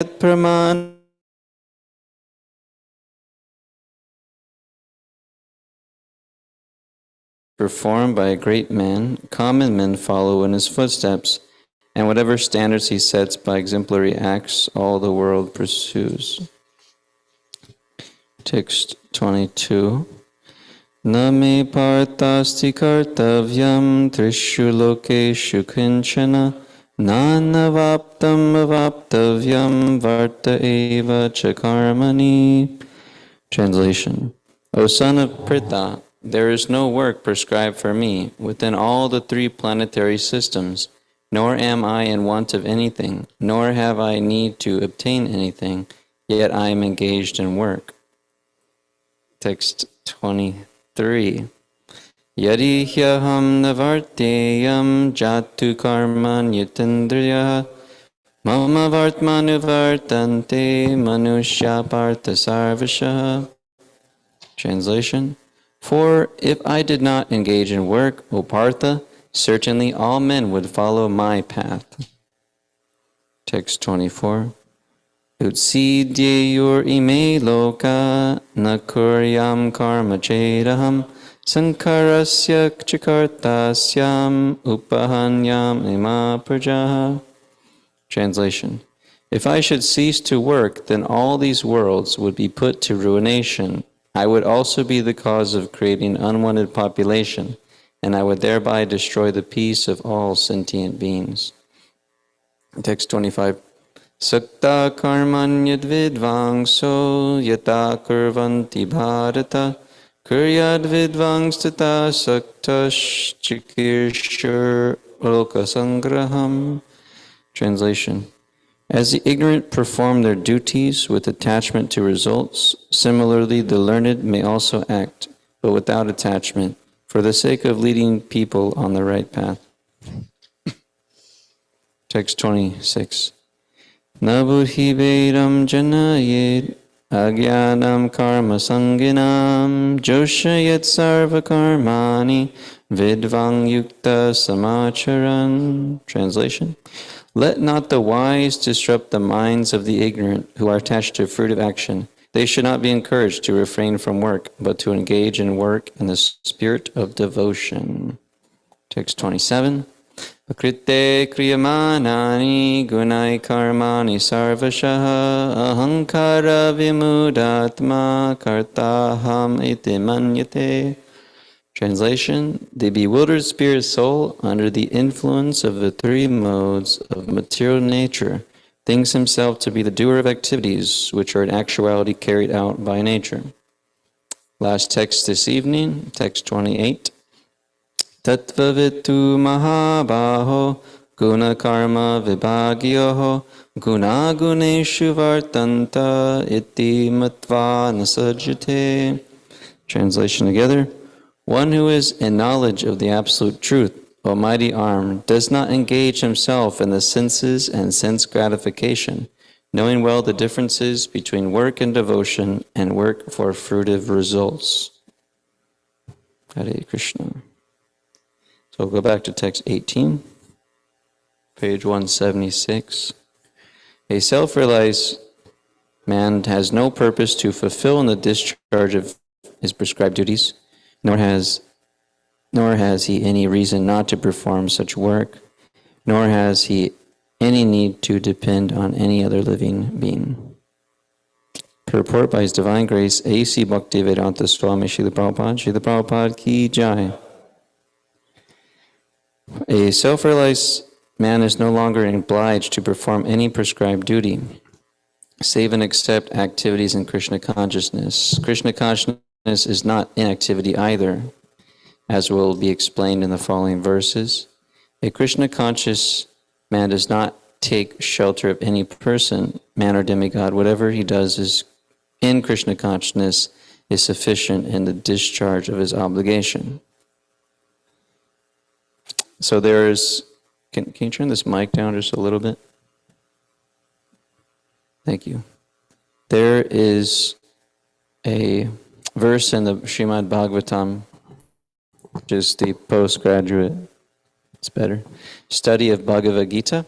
praman performed by a great man, common men follow in his footsteps, and whatever standards he sets by exemplary acts, all the world pursues. Text 22. Na me partasti kartavyam trishu lokeshu kinchana nanavaptam avaptavyam varta eva chakarmani. Translation. O son of Pritha, there is no work prescribed for me within all the three planetary systems, nor am I in want of anything, nor have I need to obtain anything, yet I am engaged in work. Text 23. Yadi hyaham navarteyam jatu karman yatindriya mama vartmanu vartante manushya partha sarvasha. Translation. For if I did not engage in work, O Partha, certainly all men would follow my path. Text 24. Utsidyeyor ime loka nakuryam karma chedaham sankarasya chikartasyam upahanyam ima prajaha. Translation. If I should cease to work, then all these worlds would be put to ruination. I would also be the cause of creating unwanted population, and I would thereby destroy the peace of all sentient beings. Text 25. Sakta karmanyad vidvangso yata kurvanti bharata kuryad vidvangstata saktash chikirshur lokasangraham. Translation. As the ignorant perform their duties with attachment to results, similarly the learned may also act, but without attachment, for the sake of leading people on the right path. Text 26. Na buddhi vedam janayed agyanam karma sanginam joshayat sarva karmani vidvang yukta samacharan. Translation. Let not the wise disrupt the minds of the ignorant who are attached to fruit of action. They should not be encouraged to refrain from work, but to engage in work in the spirit of devotion. Text 27. Akrite kriyamanani gunai karmani sarvashaha ahankara vimudatma kartaham iti manyate. Translation. The bewildered spirit soul, under the influence of the three modes of material nature, thinks himself to be the doer of activities which are in actuality carried out by nature. Last text this evening, text 28. Tattvavitu mahabaho guna karma vibhagyoho guna guneshu vartanta iti matva nasajate. Translation together. One who is in knowledge of the absolute truth, Almighty Arm, does not engage himself in the senses and sense gratification, knowing well the differences between work and devotion and work for fruitive results. Hare Krishna. So we'll go back to text 18, page 176. A self-realized man has no purpose to fulfill in the discharge of his prescribed duties, nor has he any reason not to perform such work, nor has he any need to depend on any other living being. Purport by His Divine Grace, A.C. Bhaktivedanta Swami Srila Prabhupada Ki Jai. A self-realized man is no longer obliged to perform any prescribed duty, save and except activities in Krishna consciousness. Krishna consciousness is not inactivity either, as will be explained in the following verses. A Krishna-conscious man does not take shelter of any person, man or demigod. Whatever he does is in Krishna consciousness is sufficient in the discharge of his obligation. So there's, can you turn this mic down just a little bit? Thank you. There is a verse in the Srimad Bhagavatam, which is the postgraduate, it's better, study of Bhagavad-gita,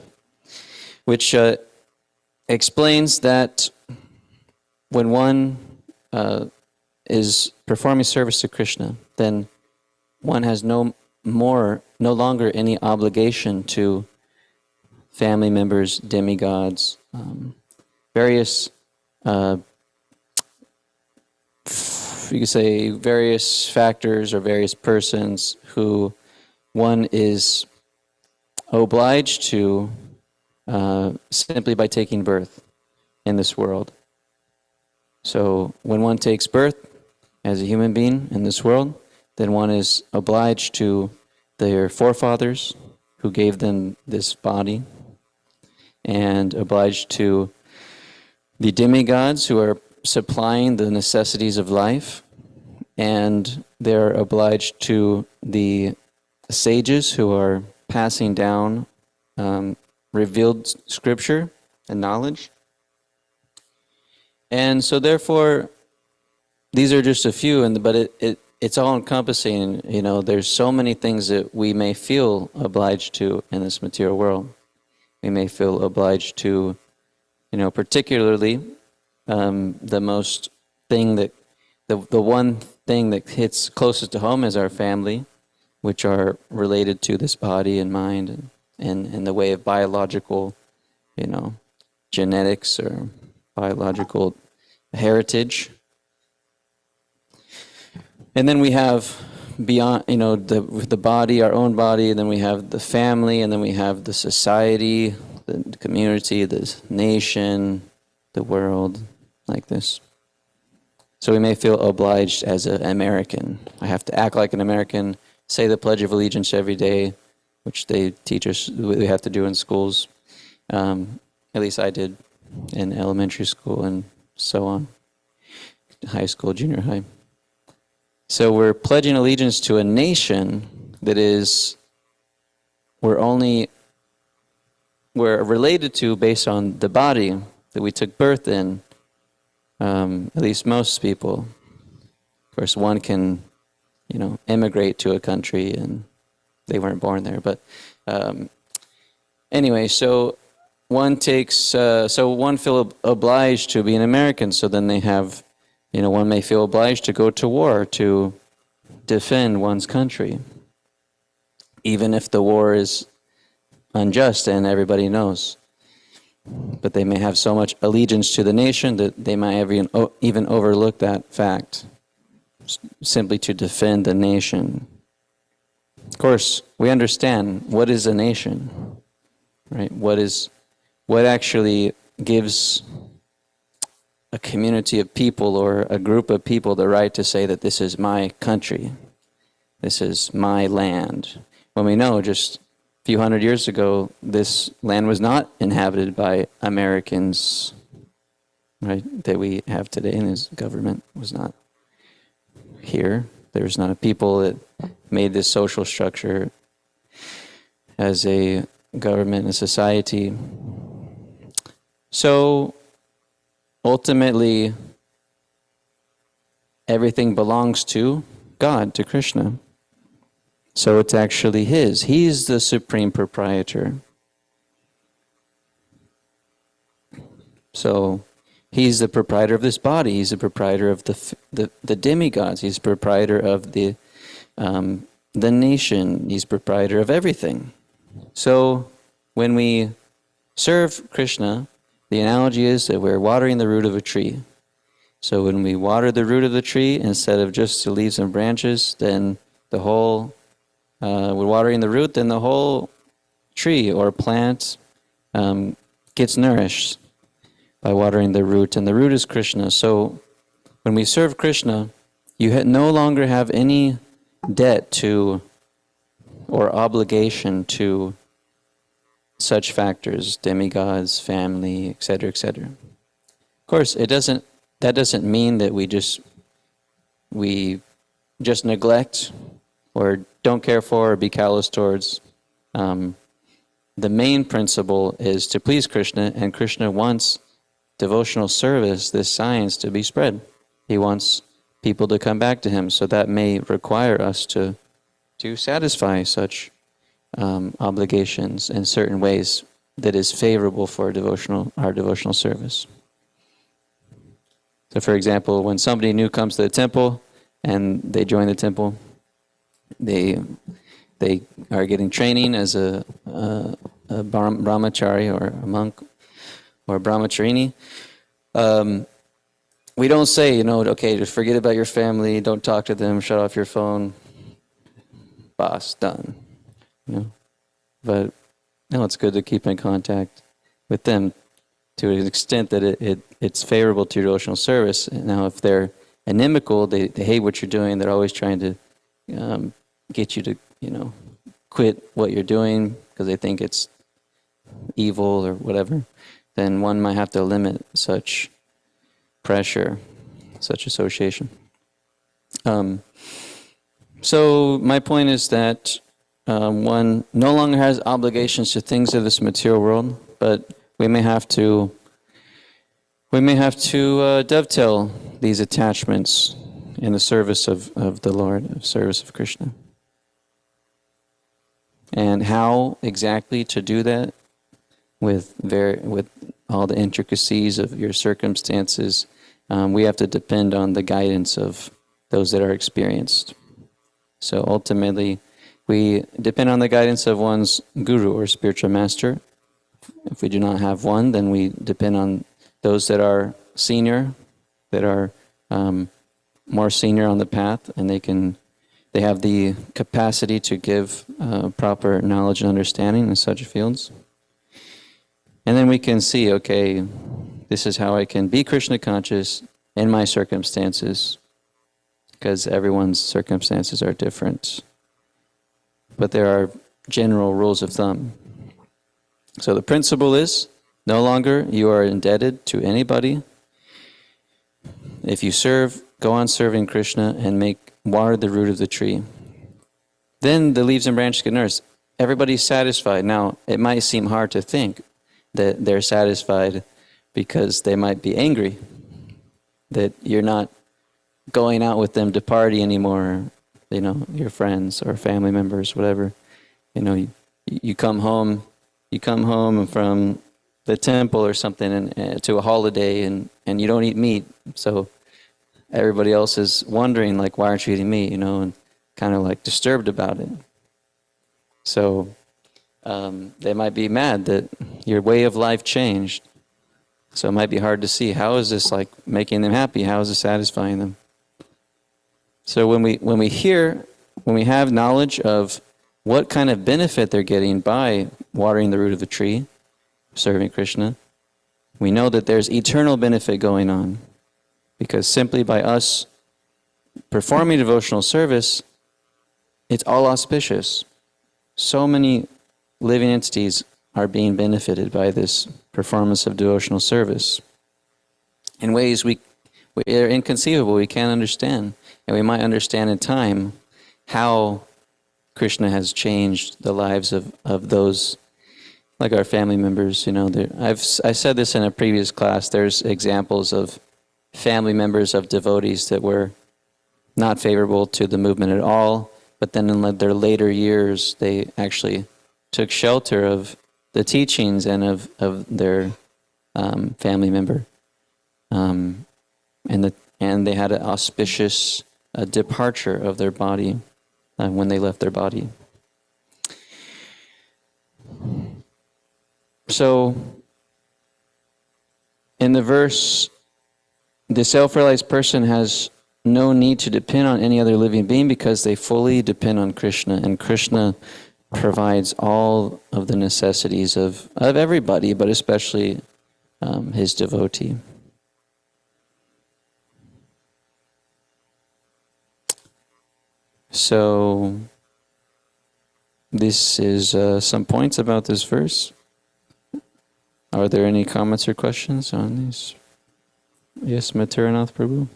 which explains that when one is performing service to Krishna, then one has no longer any obligation to family members, demigods, various, you could say, various factors or various persons who one is obliged to simply by taking birth in this world. So when one takes birth as a human being in this world, then one is obliged to their forefathers who gave them this body, and obliged to the demigods who are supplying the necessities of life, and they're obliged to the sages who are passing down revealed scripture and knowledge. And so therefore, these are just a few, but it's all encompassing. You know, there's so many things that we may feel obliged to in this material world. We may feel obliged to, you know, particularly the most thing that, the one thing that hits closest to home is our family, which are related to this body and mind, and in the way of biological, you know, genetics or biological heritage. And then we have beyond, you know, the body, our own body, and then we have the family, and then we have the society, the community, the nation, the world, like this. So we may feel obliged as an American. I have to act like an American, say the Pledge of Allegiance every day, which they teach us we have to do in schools. At least I did in elementary school and so on, high school, junior high. So we're pledging allegiance to a nation that is, we're related to based on the body that we took birth in, at least most people. Of course, one can, you know, immigrate to a country and they weren't born there. But anyway, so one feel obliged to be an American, so then they have, you know, one may feel obliged to go to war to defend one's country, even if the war is unjust and everybody knows. But they may have so much allegiance to the nation that they might have even overlook that fact, simply to defend the nation. Of course, we understand what is a nation, right? What actually gives a community of people or a group of people the right to say that this is my country, this is my land. When we know just a few hundred years ago, this land was not inhabited by Americans, right, that we have today, and this government was not here. There was not a people that made this social structure as a government and a society. So ultimately, everything belongs to God, to Krishna. So it's actually His. He's the supreme proprietor. So He's the proprietor of this body. He's the proprietor of the demigods. He's the proprietor of the nation. He's proprietor of everything. So when we serve Krishna, the analogy is that we're watering the root of a tree. So when we water the root of the tree, instead of just the leaves and branches, then the whole, we're watering the root, then the whole tree or plant gets nourished by watering the root. And the root is Krishna. So when we serve Krishna, you no longer have any debt to or obligation to such factors, demigods, family, etc., etc. Of course, that doesn't mean that we just neglect or don't care for or be callous towards. The main principle is to please Krishna, and Krishna wants devotional service, this science, to be spread. He wants people to come back to Him, so that may require us to satisfy such obligations in certain ways, that is favorable for our devotional service. So, for example, when somebody new comes to the temple and they join the temple, they are getting training as a brahmachari or a monk or brahmacharini. We don't say, okay, just forget about your family, don't talk to them, shut off your phone, boss, done. But no, it's good to keep in contact with them to an extent that it's favorable to your devotional service. Now, if they're inimical, they hate what you're doing, they're always trying to get you to, quit what you're doing because they think it's evil or whatever, then one might have to limit such pressure, such association. So my point is that one no longer has obligations to things of this material world, but we may have to dovetail these attachments in the service of the Lord, of service of Krishna. And how exactly to do that with all the intricacies of your circumstances, we have to depend on the guidance of those that are experienced. So ultimately, we depend on the guidance of one's guru or spiritual master. If we do not have one, then we depend on those that are senior, that are more senior on the path, and they have the capacity to give proper knowledge and understanding in such fields. And then we can see, okay, this is how I can be Krishna conscious in my circumstances, because everyone's circumstances are different. But there are general rules of thumb. So the principle is, no longer you are indebted to anybody. If you serve, go on serving Krishna and water the root of the tree. Then the leaves and branches get nourished. Everybody's satisfied. Now, it might seem hard to think that they're satisfied because they might be angry, that you're not going out with them to party anymore, your friends or family members, whatever. You come home from the temple or something and to a holiday and you don't eat meat, so everybody else is wondering, like, why aren't you eating meat, and kind of like disturbed about it. So they might be mad that your way of life changed. So it might be hard to see, how is this like making them happy? How is this satisfying them? So when we have knowledge of what kind of benefit they're getting by watering the root of the tree, serving Krishna, we know that there's eternal benefit going on. Because simply by us performing devotional service, it's all auspicious. So many living entities are being benefited by this performance of devotional service in ways we are inconceivable, we can't understand. And we might understand in time how Krishna has changed the lives of those, like our family members. I said this in a previous class, there's examples of family members of devotees that were not favorable to the movement at all, but then in their later years, they actually took shelter of the teachings and of their family member. And they had an auspicious departure of their body when they left their body. So, in the verse, the self-realized person has no need to depend on any other living being because they fully depend on Krishna, and Krishna provides all of the necessities of everybody, but especially his devotee. So this is some points about this verse. Are there any comments or questions on these? Yes, Mathuranath Prabhu.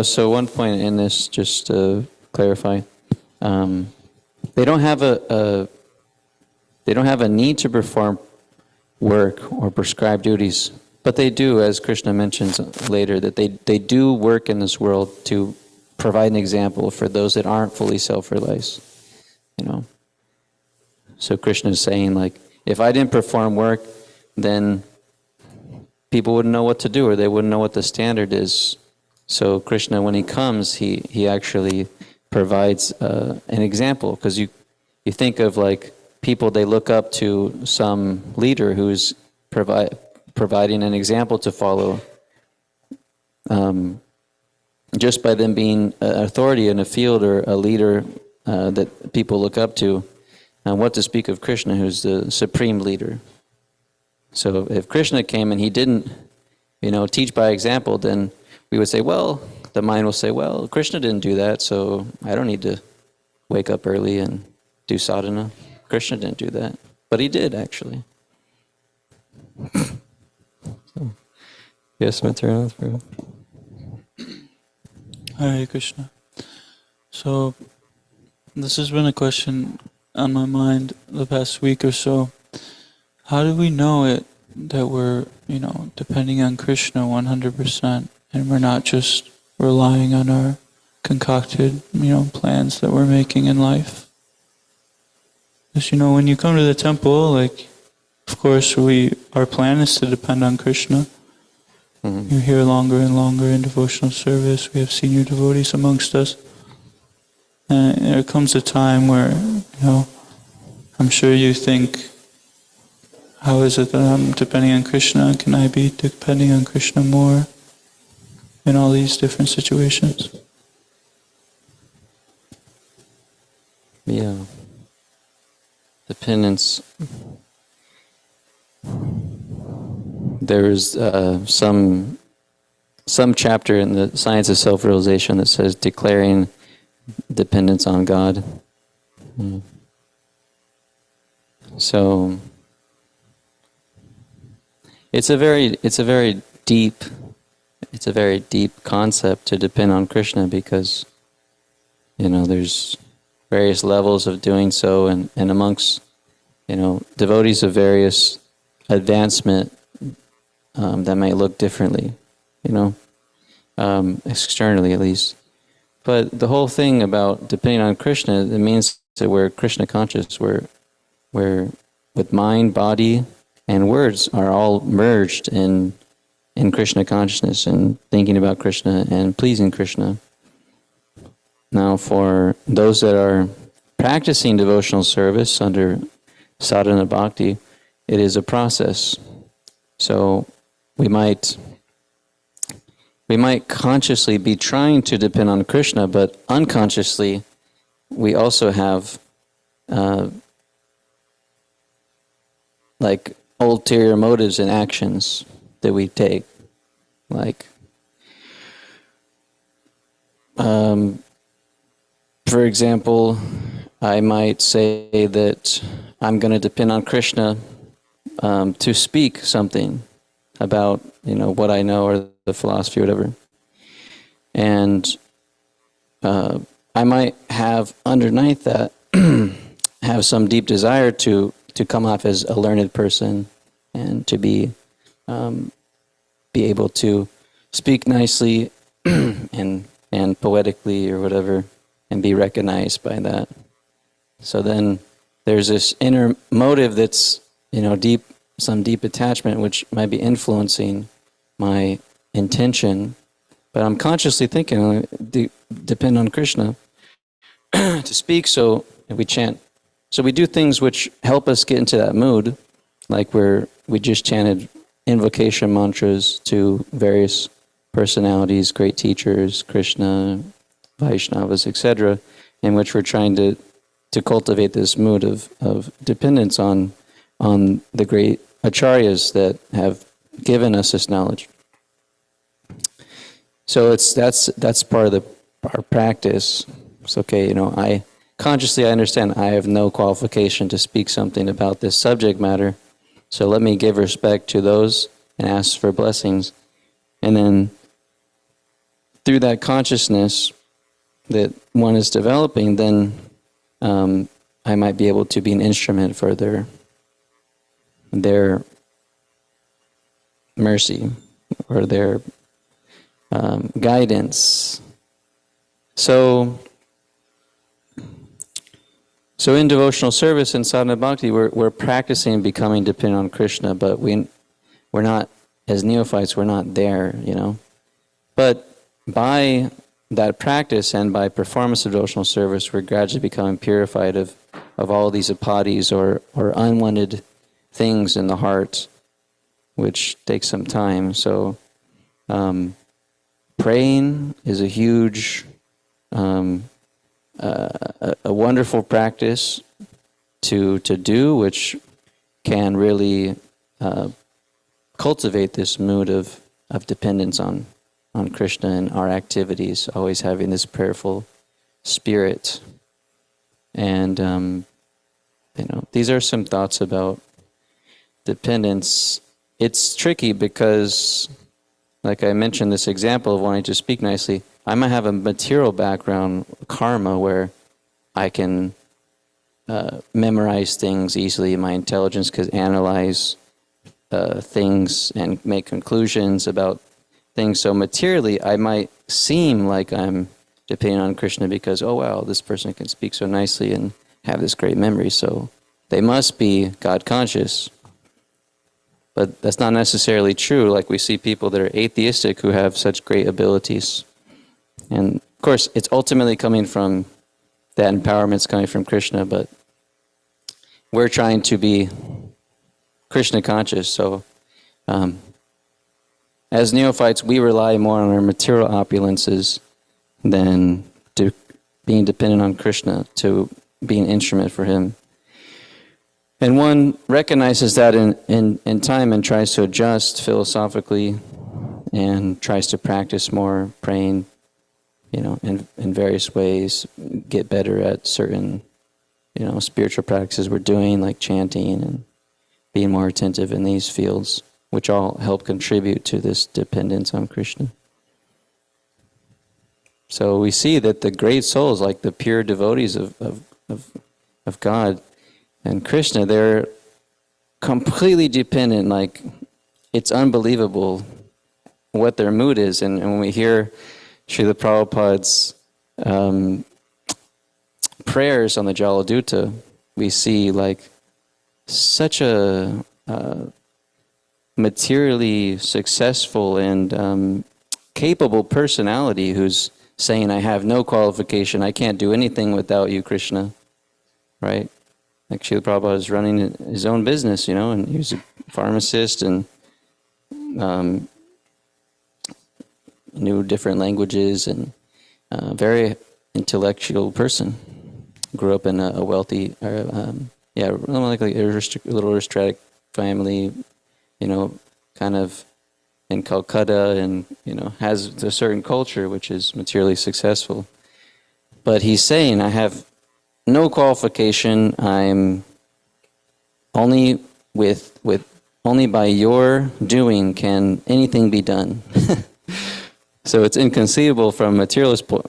So one point in this, just to clarify, they don't have they don't have a need to perform work or prescribed duties, but they do, as Krishna mentions later, that they do work in this world to provide an example for those that aren't fully self-realized. So Krishna is saying, like, if I didn't perform work, then people wouldn't know what to do, or they wouldn't know what the standard is. So Krishna, when he comes, he actually provides an example, because you think of, like, people, they look up to some leader who's providing an example to follow, just by them being an authority in a field or a leader that people look up to. And what to speak of Krishna, who's the supreme leader. So if Krishna came and he didn't, teach by example, then we would say, well, the mind will say, well, Krishna didn't do that, so I don't need to wake up early and do sadhana. Krishna didn't do that, but he did, actually. So, yes, Materna, Prabhu. Hare Krishna. So, this has been a question on my mind the past week or so. How do we know it that we're, depending on Krishna 100%, and we're not just relying on our concocted, plans that we're making in life? Because, when you come to the temple, like, of course, our plan is to depend on Krishna. Mm-hmm. You're here longer and longer in devotional service. We have senior devotees amongst us. And there comes a time where, I'm sure you think, how is it that I'm depending on Krishna? Can I be depending on Krishna more in all these different situations? Yeah. Dependence. There's some chapter in the Science of Self-Realization that says declaring dependence on God. So it's a very deep concept to depend on Krishna, because there's various levels of doing so, and amongst devotees of various advancement that might look differently, externally at least. But the whole thing about depending on Krishna, it means that we're Krishna conscious, where with mind, body, and words are all merged in Krishna consciousness and thinking about Krishna and pleasing Krishna. Now, for those that are practicing devotional service under sadhana bhakti, it is a process. So we might consciously be trying to depend on Krishna, but unconsciously we also have like ulterior motives and actions that we take. Like, for example, I might say that I'm going to depend on Krishna to speak something about, what I know or the philosophy or whatever. And I might have underneath that have some deep desire to come off as a learned person and to be able to speak nicely and poetically or whatever, and be recognized by that. So then there's this inner motive that's, some deep attachment which might be influencing my intention, but I'm consciously thinking, depend on Krishna to speak. So we chant. So we do things which help us get into that mood, like we just chanted invocation mantras to various personalities, great teachers, Krishna, Vaishnavas, etc., in which we're trying to cultivate this mood of dependence on the great acharyas that have given us this knowledge. So that's part of our practice. It's okay, I understand I have no qualification to speak something about this subject matter, so let me give respect to those and ask for blessings. And then through that consciousness that one is developing, then I might be able to be an instrument for their mercy or their guidance. So in devotional service in sadhana bhakti, we're practicing becoming dependent on Krishna, but we're not, as neophytes, we're not there, But by that practice and by performance of devotional service, we're gradually becoming purified of all these apadis or unwanted things in the heart, which takes some time. So praying is a huge, a wonderful practice to do, which can really cultivate this mood of dependence on Krishna in our activities, always having this prayerful spirit. And these are some thoughts about dependence. It's tricky because, like I mentioned, this example of wanting to speak nicely, I might have a material background, karma, where I can memorize things easily. My intelligence could analyze things and make conclusions about things. So materially, I might seem like I'm depending on Krishna because, oh wow, this person can speak so nicely and have this great memory, so they must be God conscious. But that's not necessarily true. Like, we see people that are atheistic who have such great abilities. And of course, it's ultimately coming from, that empowerment's coming from Krishna, but we're trying to be Krishna conscious. So as neophytes, we rely more on our material opulences than to being dependent on Krishna, to be an instrument for him. And one recognizes that in time and tries to adjust philosophically and tries to practice more praying, in various ways, get better at certain, spiritual practices we're doing, like chanting and being more attentive in these fields, which all help contribute to this dependence on Krishna. So we see that the great souls, like the pure devotees of God and Krishna, they're completely dependent. Like, it's unbelievable what their mood is. And when we hear Srila Prabhupada's prayers on the Jaladuta, we see like such a materially successful and capable personality who's saying, I have no qualification, I can't do anything without you, Krishna, right? Like Srila Prabhupada is running his own business, and he was a pharmacist and knew different languages and very intellectual person. Grew up in a wealthy, like a little aristocratic family, kind of in Calcutta, and has a certain culture which is materially successful. But he's saying, I have no qualification. I'm only only by your doing can anything be done. So it's inconceivable from a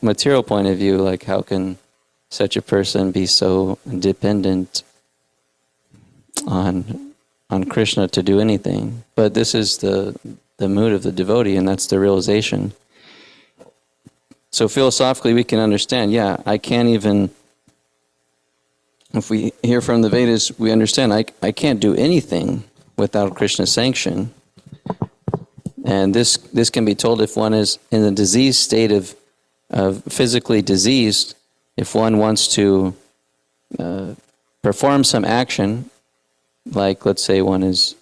material point of view. Like, how can such a person be so dependent on Krishna to do anything? But this is the mood of the devotee, and that's the realization. So philosophically, we can understand, I can't even, if we hear from the Vedas, we understand I can't do anything without Krishna's sanction. And this can be told if one is in a diseased state of physically diseased. If one wants to perform some action, like let's say one is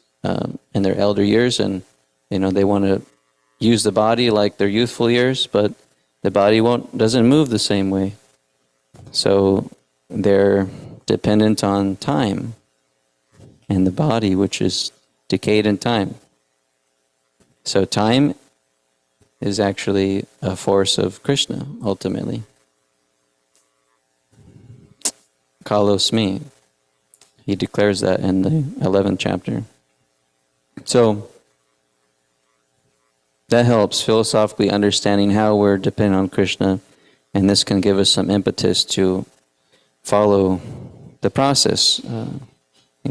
in their elder years and they want to use the body like their youthful years, but the body doesn't move the same way. So they're dependent on time and the body, which is decayed in time. So time is actually a force of Krishna, ultimately. Kalosmi. He declares that in the 11th chapter. So that helps philosophically understanding how we're dependent on Krishna, and this can give us some impetus to follow the process and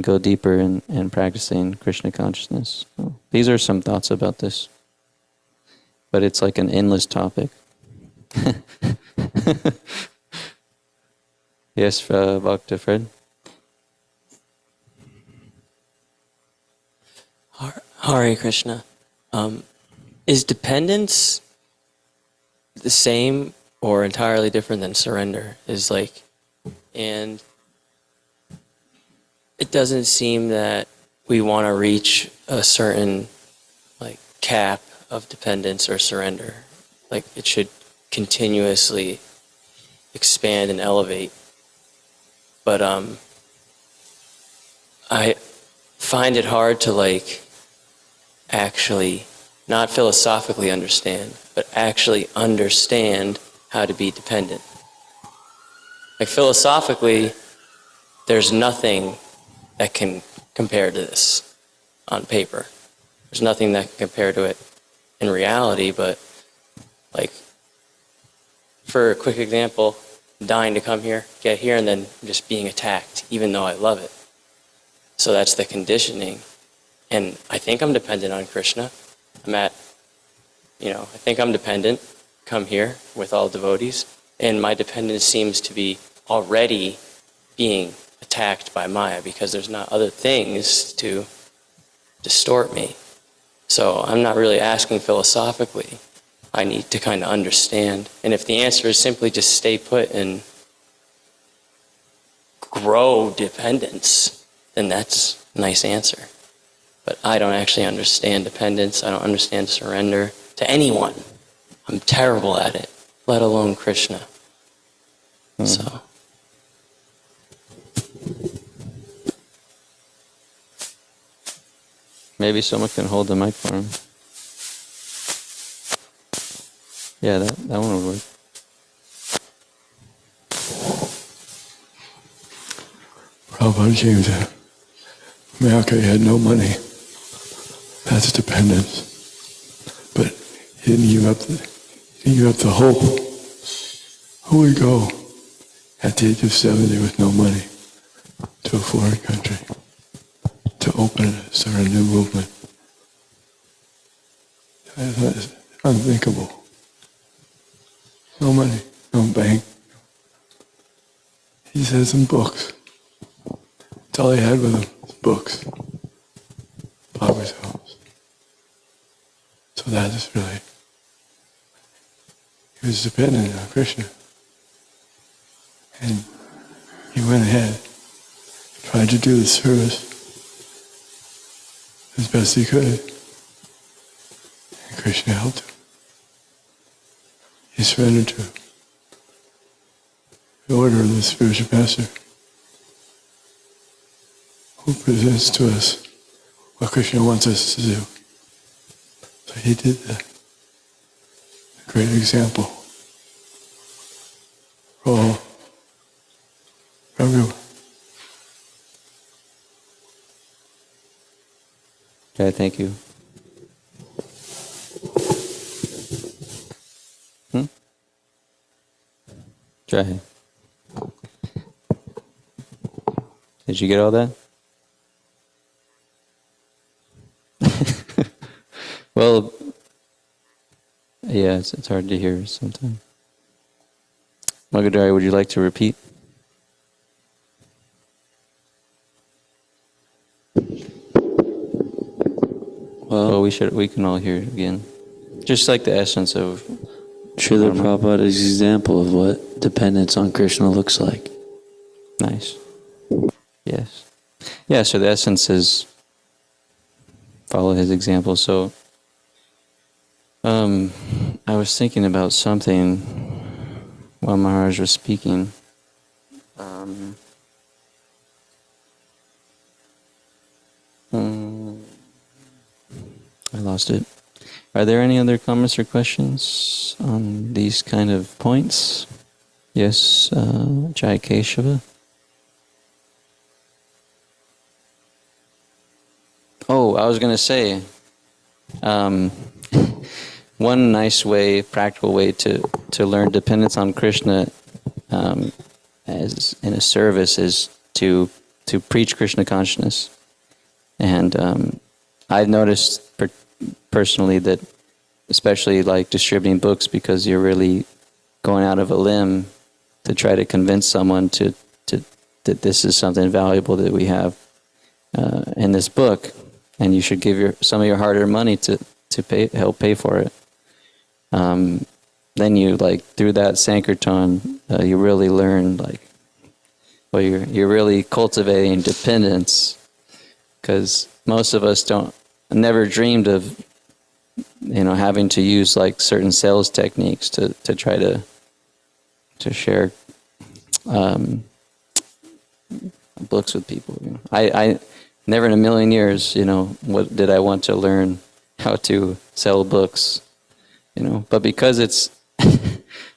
go deeper in practicing Krishna consciousness. So these are some thoughts about this. But it's like an endless topic. Yes, Bhakta Fred? Hare Krishna. Is dependence the same or entirely different than surrender? And it doesn't seem that we want to reach a certain cap of dependence or surrender. It should continuously expand and elevate. But I find it hard to actually not philosophically understand, but actually understand how to be dependent. Philosophically, there's nothing that can compare to this on paper. There's nothing that can compare to it in reality, but for a quick example, dying to come here, get here, and then just being attacked, even though I love it. So that's the conditioning. And I think I'm dependent on Krishna. I think I'm dependent, come here with all devotees, and my dependence seems to be already being attacked by Maya because there's not other things to distort me. So I'm not really asking philosophically. I need to kind of understand. And if the answer is simply just stay put and grow dependence, then that's a nice answer. But I don't actually understand dependence. I don't understand surrender to anyone. I'm terrible at it, let alone Krishna. So. Maybe someone can hold the mic for him. Yeah, that one would work. Prabhupada came to America, he had no money. That's dependence. But he didn't give up the hope. Who would go at the age of 70 with no money to a foreign country to start a new movement? That's unthinkable. No money, no bank. He just had some books. That's all he had with him, was books. Bhagavad house. So that is really, he was dependent on Krishna. And he went ahead, tried to do the service as best he could. And Krishna helped him. He surrendered to the order of the spiritual master, who presents to us what Krishna wants us to do. So he did that. A great example for all. Prabhu. Okay, thank you. Jai. Did you get all that? Well, yeah, it's hard to hear sometimes. Magadari, would you like to repeat? Well, we can all hear it again. Just like the essence of Srila Prabhupada's example of what dependence on Krishna looks like. Nice. Yes. Yeah, so the essence is follow his example. So I was thinking about something while Maharaj was speaking. I lost it. Are there any other comments or questions on these kind of points? Yes, Jai Keshava. Oh, I was going to say, one nice way, practical way to learn dependence on Krishna as in a service is to preach Krishna consciousness. And I've noticed personally that, especially like distributing books, because you're really going out of a limb to try to convince someone that this is something valuable that we have in this book, and you should give some of your hard-earned money to help pay for it. Then you, like, through that Sankirtan, you really learn, like, well, you're really cultivating dependence, because most of us never dreamed of, having to use like certain sales techniques to try to share books with people. I never in a million years, what did I want to learn how to sell books, but because it's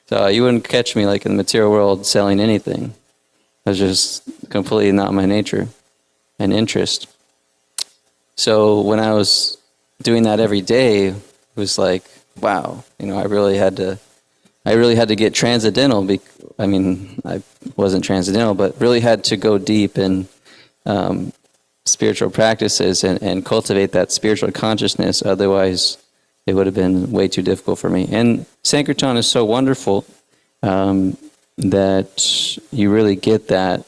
so you wouldn't catch me like in the material world selling anything. That's just completely not my nature and interest. So when I was doing that every day, it was like, wow, I really had to get transcendental. I wasn't transcendental, but really had to go deep in spiritual practices and cultivate that spiritual consciousness. Otherwise, it would have been way too difficult for me. And Sankirtan is so wonderful that you really get that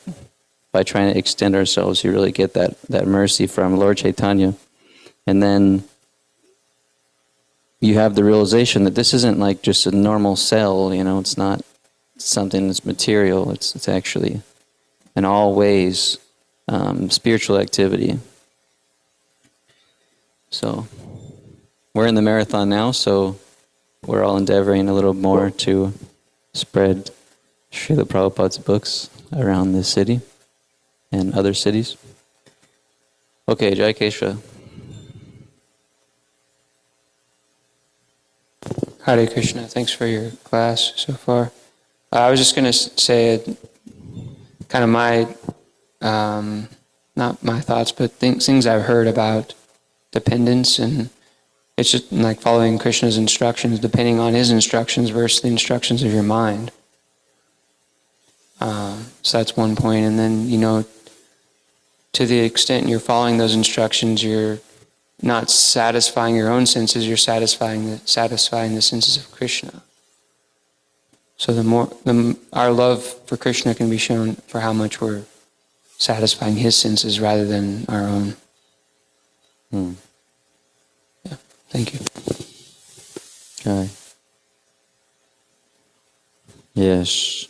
by trying to extend ourselves. You really get that mercy from Lord Chaitanya. And then you have the realization that this isn't like just a normal cell, it's not something that's material. It's actually in all ways spiritual activity. So we're in the marathon now, so we're all endeavoring a little more to spread Srila Prabhupada's books around this city and other cities. Okay, Jai Kesha. Hare Krishna, thanks for your class so far. I was just going to say kind of my, not my thoughts, but things I've heard about dependence, and it's just like following Krishna's instructions, depending on his instructions versus the instructions of your mind. So that's one point. And then, to the extent you're following those instructions, you're not satisfying your own senses, you're satisfying the senses of Krishna. So our love for Krishna can be shown for how much we're satisfying his senses rather than our own. Yeah, thank you. Okay. Yes.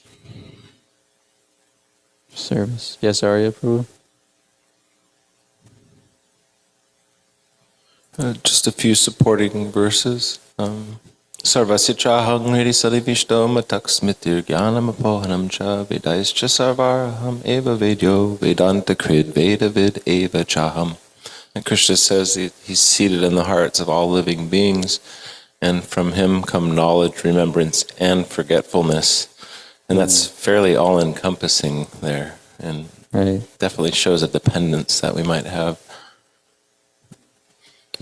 Service. Yes, Arya, Prabhu? Just a few supporting verses. Sarvasya chahang hridi sadivishto matak smitir jnanam apohanam cha vedaischa sarvaraham eva vedyo vedanta krid vedavid eva chaham. And Krishna says he's seated in the hearts of all living beings, and from him come knowledge, remembrance, and forgetfulness. And that's fairly all-encompassing there, and definitely shows a dependence that we might have.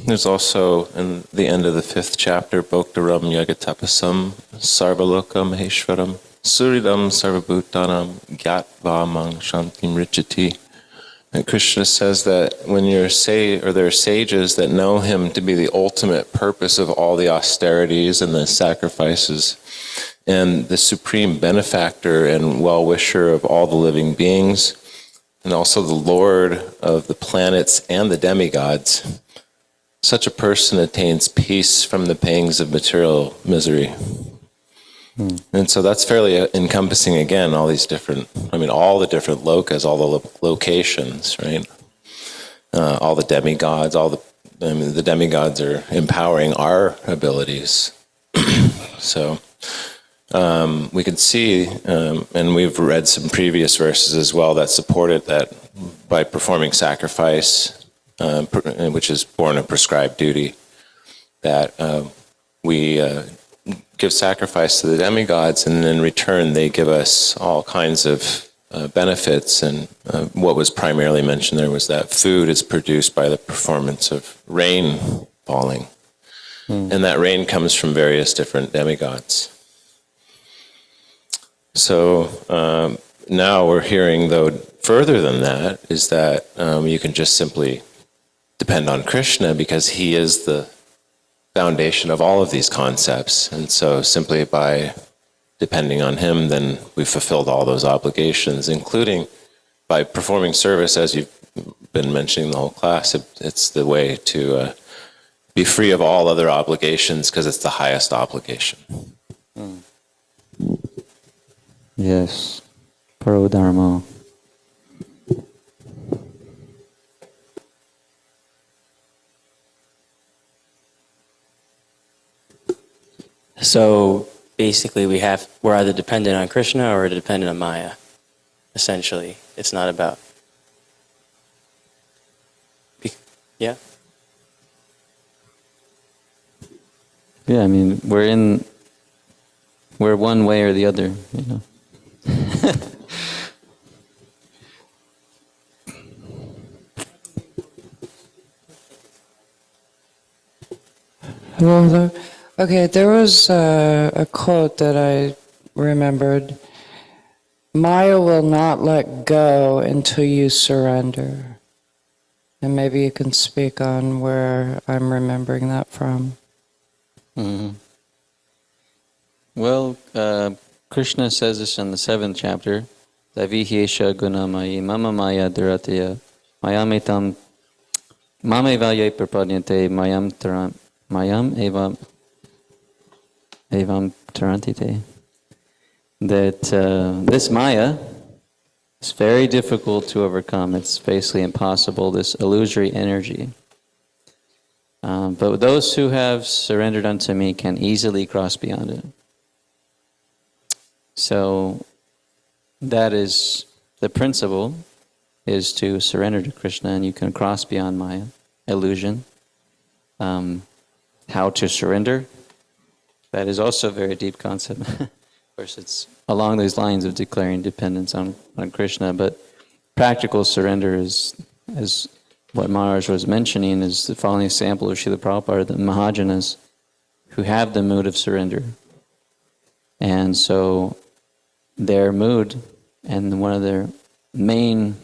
There's also, in the end of the 5th chapter, Bhoktaram Yagatapasam Sarvaloka Maheshwaram Suridam Sarvabhutanam Gyatva Mang Shantim Richati. And Krishna says that when there are sages that know him to be the ultimate purpose of all the austerities and the sacrifices, and the supreme benefactor and well-wisher of all the living beings, and also the Lord of the planets and the demigods, such a person attains peace from the pangs of material misery. And so that's fairly encompassing, again, all the different lokas, all the locations, right? All the demigods, the demigods are empowering our abilities. So we can see, and we've read some previous verses as well that supported that by performing sacrifice, which is born of prescribed duty, that we give sacrifice to the demigods, and in return they give us all kinds of benefits. And what was primarily mentioned there was that food is produced by the performance of rain falling. And that rain comes from various different demigods. So now we're hearing, though, further than that, is that you can just simply depend on Krishna because he is the foundation of all of these concepts. And so simply by depending on him, then we've fulfilled all those obligations, including by performing service, as you've been mentioning the whole class. It's the way to be free of all other obligations because it's the highest obligation. Yes. Paro Dharma. So basically we're either dependent on Krishna or dependent on Maya. Essentially, it's not about. Yeah? Yeah, I mean, we're one way or the other, you know. Well, okay, there was a quote that I remembered. Maya will not let go until you surrender. And maybe you can speak on where I'm remembering that from. Mm-hmm. Well, Krishna says this in the 7th chapter. Davihyesha gunamayi mama maya duratya mayametam mamevaya prapadyante mayam evam tarantite. That this Maya is very difficult to overcome. It's basically impossible, this illusory energy. But those who have surrendered unto me can easily cross beyond it. So that is the principle, is to surrender to Krishna, and you can cross beyond Maya, illusion. How to surrender, that is also a very deep concept. Of course, it's along those lines of declaring dependence on Krishna, but practical surrender is what Maharaj was mentioning, is the following example of Srila Prabhupada, the Mahajanas, who have the mood of surrender. And so their mood, and one of their main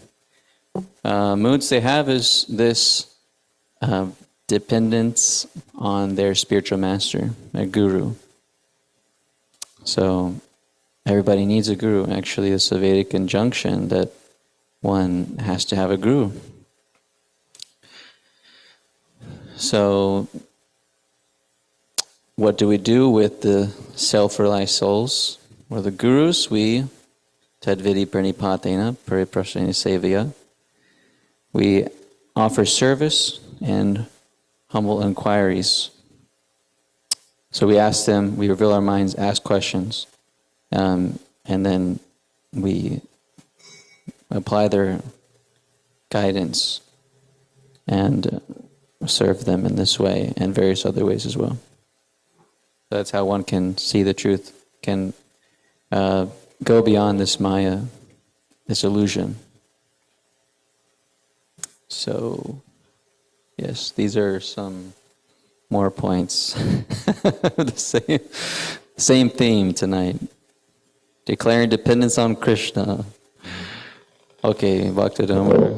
moods they have, is this dependence on their spiritual master, their guru. So everybody needs a guru. Actually, it's a Vedic injunction that one has to have a guru. So what do we do with the self-realized souls? Or the gurus? We tadvidi pranipatena pariprasena sevaya. We offer service and humble inquiries. So we ask them, we reveal our minds, ask questions, and then we apply their guidance and serve them in this way and various other ways as well. That's how one can see the truth, can go beyond this Maya, this illusion. So, yes, these are some more points. The same theme tonight. Declaring dependence on Krishna. Okay, Bhakti-dhamma.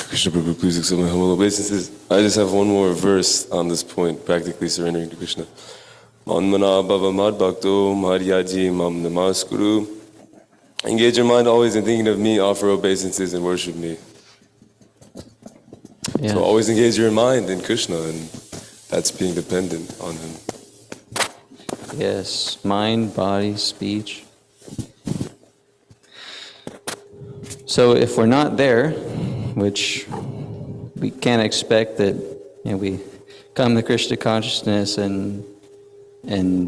Krishna Prabhu, please accept my humble obeisances. I just have one more verse on this point, practically surrendering to Krishna. Manmana bhava mad bhakto madhyaji mam namaskuru. Engage your mind always in thinking of me, offer obeisances, and worship me. Yeah. So always engage your mind in Krishna, and that's being dependent on him. Yes, mind, body, speech. So if we're not there, which we can't expect that, we come to Krishna consciousness and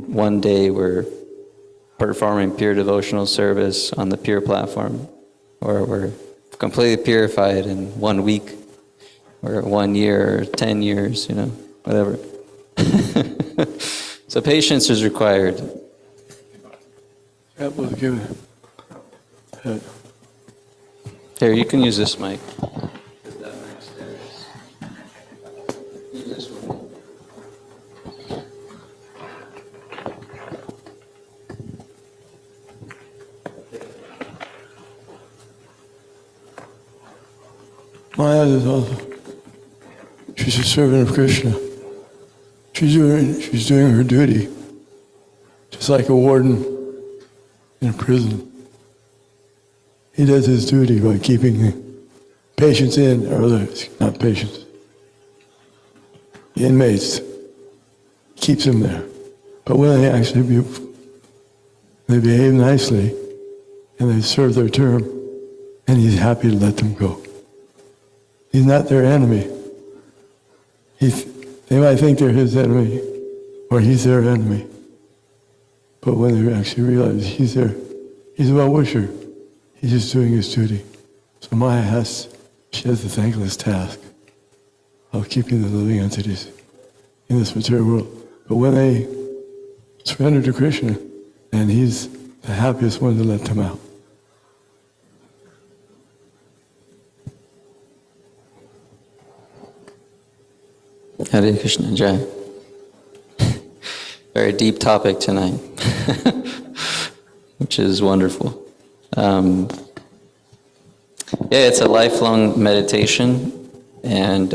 one day we're performing pure devotional service on the pure platform, or we're completely purified in 1 week, or 1 year, or 10 years, whatever. So patience is required. Here, you can use this mic. Maya is also, she's a servant of Krishna. She's doing her duty, just like a warden in a prison. He does his duty by keeping the patients in, or not patients, the inmates. Keeps them there. But when they actually they behave nicely and they serve their term, and he's happy to let them go. He's not their enemy. They might think they're his enemy, or he's their enemy. But when they actually realize he's a well-wisher, he's just doing his duty. So Maya has the thankless task of keeping the living entities in this material world. But when they surrender to Krishna, and he's the happiest one to let them out. Hare Krishna Jai. Very deep topic tonight, which is wonderful. It's a lifelong meditation and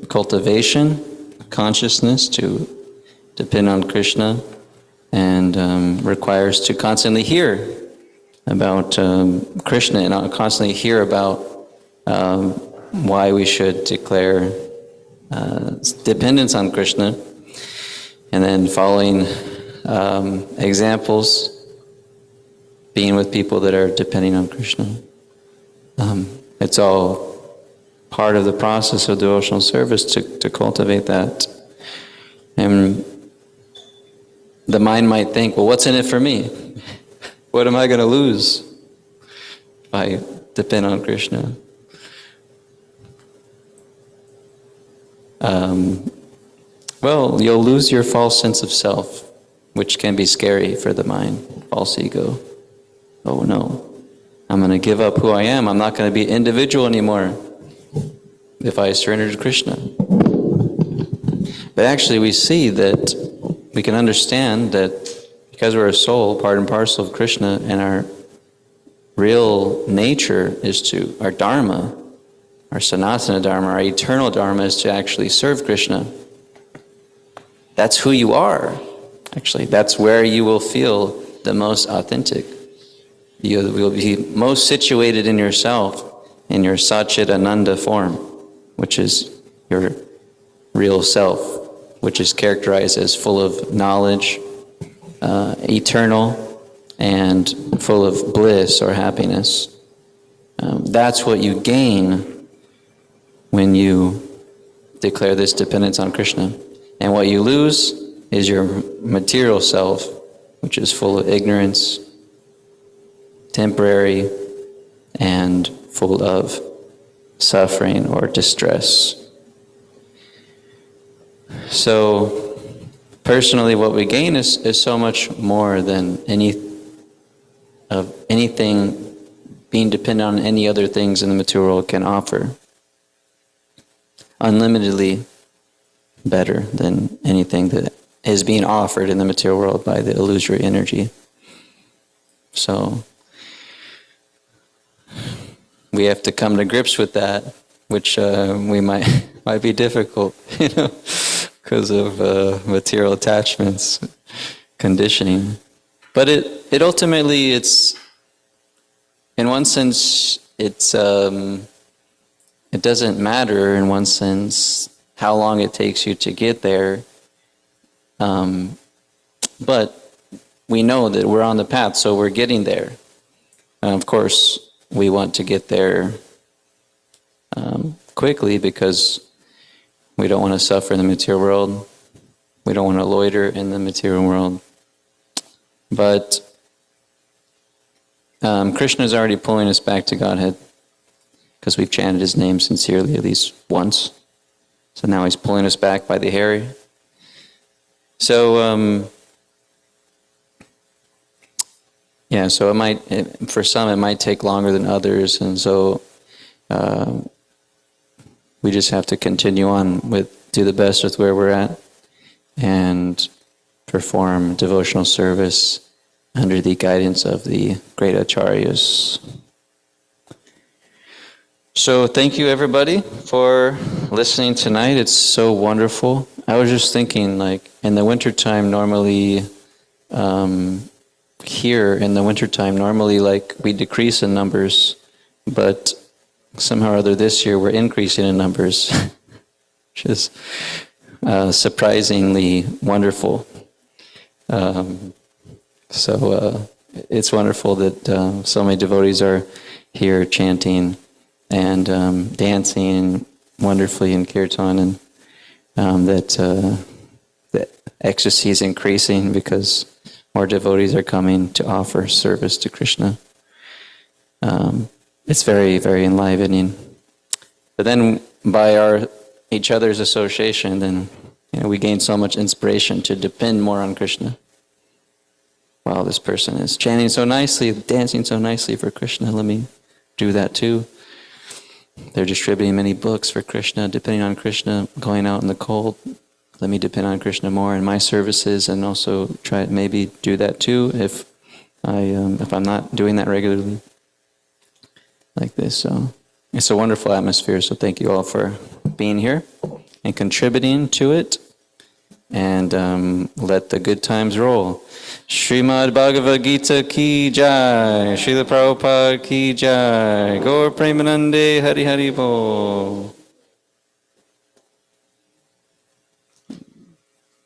cultivation, consciousness to depend on Krishna, and requires to constantly hear about Krishna and constantly hear about why we should declare dependence on Krishna, and then following examples, being with people that are depending on Krishna. It's all part of the process of devotional service to cultivate that. And the mind might think, well, what's in it for me? What am I going to lose if I depend on Krishna? Well, you'll lose your false sense of self, which can be scary for the mind, false ego. Oh no, I'm going to give up who I am. I'm not going to be individual anymore if I surrender to Krishna. But actually we see that we can understand that because we're a soul, part and parcel of Krishna, and our real nature is to, our dharma, our sanatana dharma, our eternal dharma is to actually serve Krishna. That's who you are, actually. That's where you will feel the most authentic. You will be most situated in yourself, in your Satchit Ananda form, which is your real self, which is characterized as full of knowledge, eternal, and full of bliss or happiness. That's what you gain when you declare this dependence on Krishna. And what you lose is your material self, which is full of ignorance, temporary, and full of suffering or distress. So, personally, what we gain is so much more than anything being dependent on any other things in the material world can offer. Unlimitedly better than anything that is being offered in the material world by the illusory energy. So, we have to come to grips with that, which we might be difficult, because of material attachments, conditioning. But it ultimately, it's, in one sense, it doesn't matter in one sense how long it takes you to get there. But we know that we're on the path, so we're getting there. And of course, we want to get there quickly because we don't want to suffer in the material world. We don't want to loiter in the material world. But Krishna is already pulling us back to Godhead because we've chanted his name sincerely at least once. So now he's pulling us back by the hair. So, so for some it might take longer than others, and so we just have to continue on do the best with where we're at, and perform devotional service under the guidance of the great acharyas. So thank you everybody for listening tonight. It's so wonderful. I was just thinking, like, in the wintertime normally, here in the wintertime normally, like, we decrease in numbers, but somehow or other this year we're increasing in numbers, which is surprisingly wonderful. So it's wonderful that so many devotees are here chanting and dancing wonderfully in kirtan, and that the ecstasy is increasing because more devotees are coming to offer service to Krishna. It's very, very enlivening. But then by each other's association, then we gain so much inspiration to depend more on Krishna. Wow, this person is chanting so nicely, dancing so nicely for Krishna. Let me do that too. They're distributing many books for Krishna, depending on Krishna, going out in the cold. Let me depend on Krishna more in my services, and also try maybe do that too if I'm not doing that regularly like this. So it's a wonderful atmosphere. So thank you all for being here and contributing to it. And let the good times roll. Srimad Bhagavad-gita ki jai, Srila Prabhupada ki jai, Gaur Premanande Hari Hari Bol.